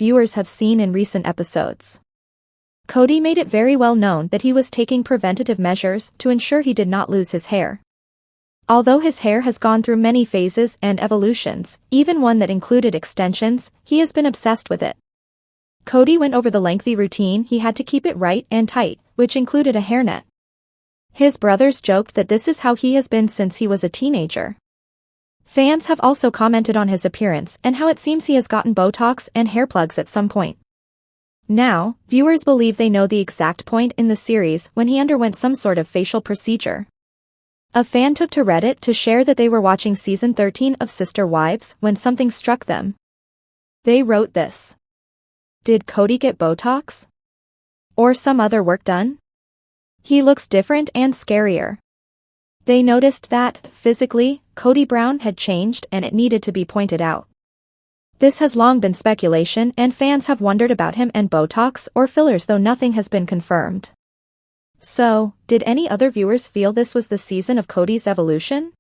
viewers have seen in recent episodes. Kody made it very well known that he was taking preventative measures to ensure he did not lose his hair. Although his hair has gone through many phases and evolutions, even one that included extensions, he has been obsessed with it. Kody went over the lengthy routine he had to keep it right and tight, which included a hairnet. His brothers joked that this is how he has been since he was a teenager. Fans have also commented on his appearance and how it seems he has gotten Botox and hair plugs at some point. Now, viewers believe they know the exact point in the series when he underwent some sort of facial procedure. A fan took to Reddit to share that they were watching season 13 of Sister Wives when something struck them. They wrote this. Did Kody get Botox? Or some other work done? He looks different and scarier. They noticed that, physically, Kody Brown had changed and it needed to be pointed out. This has long been speculation and fans have wondered about him and Botox or fillers though nothing has been confirmed. So, did any other viewers feel this was the season of Kody's evolution?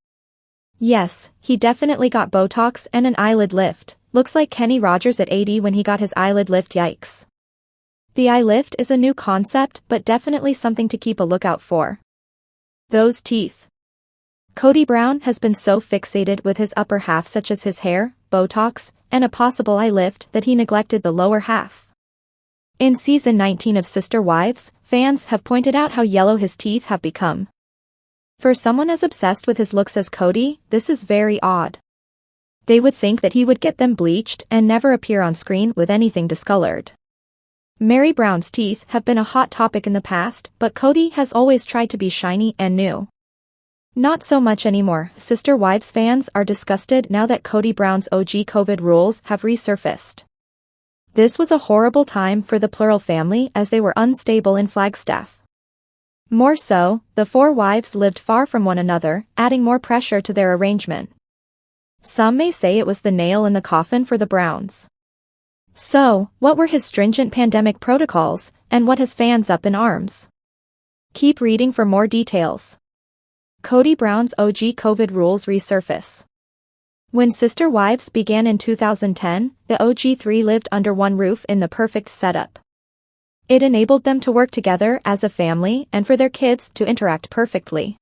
Yes, he definitely got Botox and an eyelid lift, looks like Kenny Rogers at 80 when he got his eyelid lift, yikes. The eye lift is a new concept but definitely something to keep a lookout for. Those teeth. Kody Brown has been so fixated with his upper half such as his hair, Botox, and a possible eye lift that he neglected the lower half. In season 19 of Sister Wives, fans have pointed out how yellow his teeth have become. For someone as obsessed with his looks as Kody, this is very odd. They would think that he would get them bleached and never appear on screen with anything discolored. Mary Brown's teeth have been a hot topic in the past, but Kody has always tried to be shiny and new. Not so much anymore. Sister Wives fans are disgusted now that Kody Brown's OG COVID rules have resurfaced. This was a horrible time for the plural family as they were unstable in Flagstaff. More so, the four wives lived far from one another, adding more pressure to their arrangement. Some may say it was the nail in the coffin for the Browns. So, what were his stringent pandemic protocols, and what has fans up in arms? Keep reading for more details. Kody Brown's OG COVID rules resurface. When Sister Wives began in 2010, the OG3 lived under one roof in the perfect setup. It enabled them to work together as a family and for their kids to interact perfectly.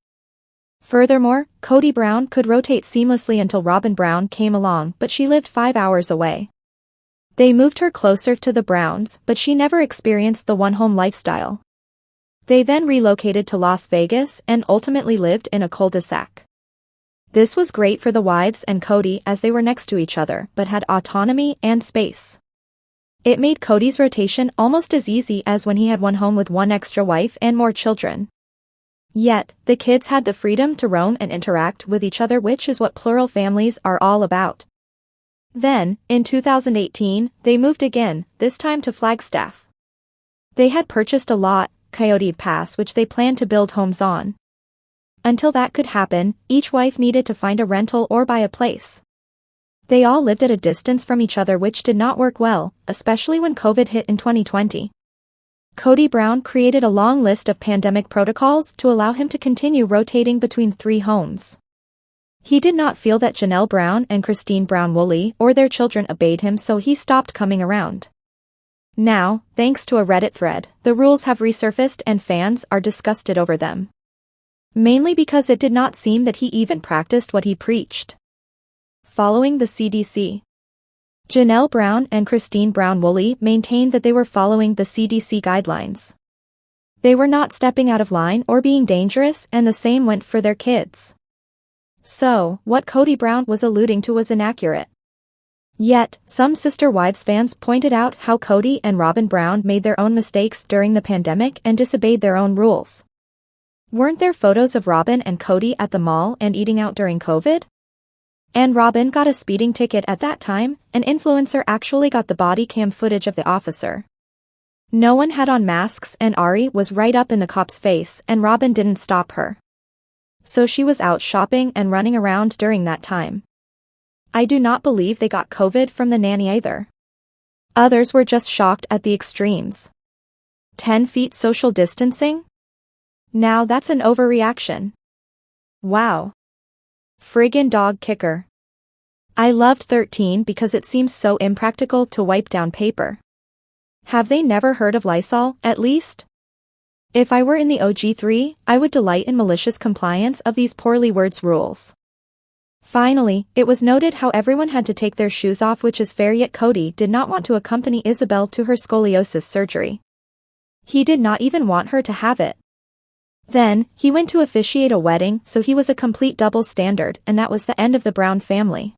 Furthermore, Kody Brown could rotate seamlessly until Robyn Brown came along, but she lived 5 hours away. They moved her closer to the Browns, but she never experienced the one-home lifestyle. They then relocated to Las Vegas and ultimately lived in a cul-de-sac. This was great for the wives and Kody as they were next to each other but had autonomy and space. It made Kody's rotation almost as easy as when he had one home with one extra wife and more children. Yet, the kids had the freedom to roam and interact with each other, which is what plural families are all about. Then, in 2018, they moved again, this time to Flagstaff. They had purchased a lot, Coyote Pass, which they planned to build homes on. Until that could happen, each wife needed to find a rental or buy a place. They all lived at a distance from each other, which did not work well, especially when COVID hit in 2020. Kody Brown created a long list of pandemic protocols to allow him to continue rotating between 3 homes. He did not feel that Janelle Brown and Christine Brown-Woolley or their children obeyed him, so he stopped coming around. Now, thanks to a Reddit thread, the rules have resurfaced and fans are disgusted over them. Mainly because it did not seem that he even practiced what he preached. Following the CDC. Janelle Brown and Christine Brown-Woolley maintained that they were following the CDC guidelines. They were not stepping out of line or being dangerous, and the same went for their kids. So, what Kody Brown was alluding to was inaccurate. Yet, some Sister Wives fans pointed out how Kody and Robyn Brown made their own mistakes during the pandemic and disobeyed their own rules. Weren't there photos of Robyn and Kody at the mall and eating out during COVID? And Robyn got a speeding ticket at that time. An influencer actually got the body cam footage of the officer. No one had on masks and Ari was right up in the cop's face and Robyn didn't stop her. So she was out shopping and running around during that time. I do not believe they got COVID from the nanny either. Others were just shocked at the extremes. 10 feet social distancing? Now that's an overreaction. Wow. Friggin' dog kicker. I loved 13 because it seems so impractical to wipe down paper. Have they never heard of Lysol, at least? If I were in the OG3, I would delight in malicious compliance of these poorly worded rules. Finally, it was noted how everyone had to take their shoes off, which is fair, yet Kody did not want to accompany Isabel to her scoliosis surgery. He did not even want her to have it. Then, he went to officiate a wedding, so he was a complete double standard, and that was the end of the Brown family.